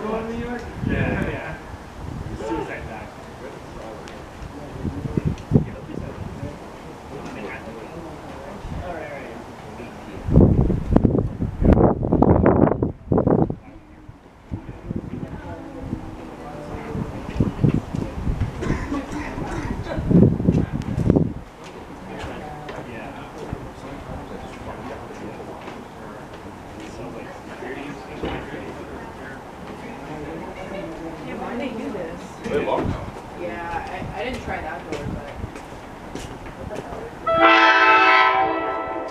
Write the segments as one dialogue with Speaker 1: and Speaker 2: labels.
Speaker 1: going to New York? Yeah, yeah. Suicide dive.
Speaker 2: They locked.
Speaker 3: Yeah, I didn't try it outdoors, but.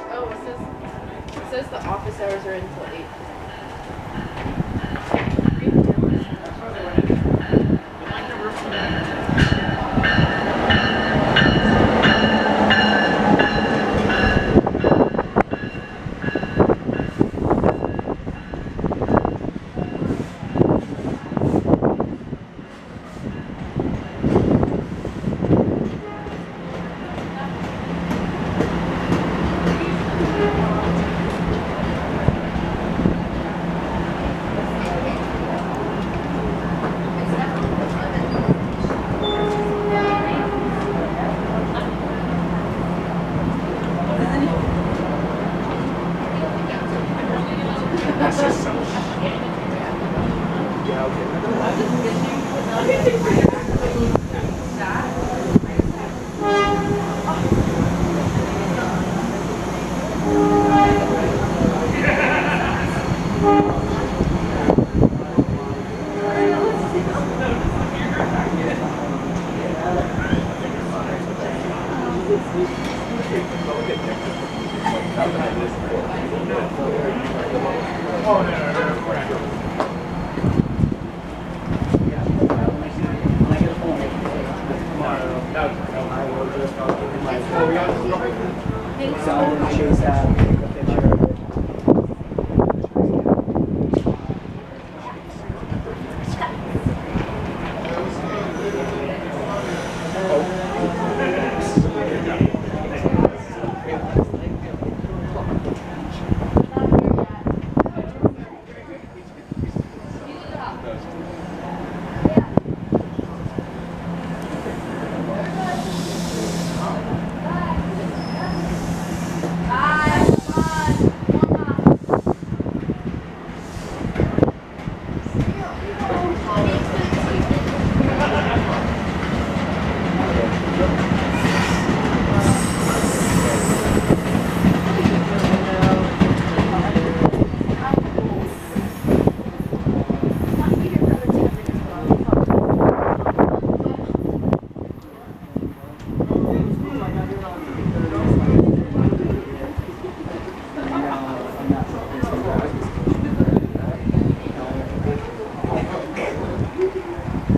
Speaker 3: Oh, it says the office hours are until 8.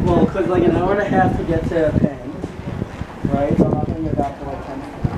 Speaker 4: Well, because like an hour and a half to get to Penn, right? So I'm not going to get back to like 10.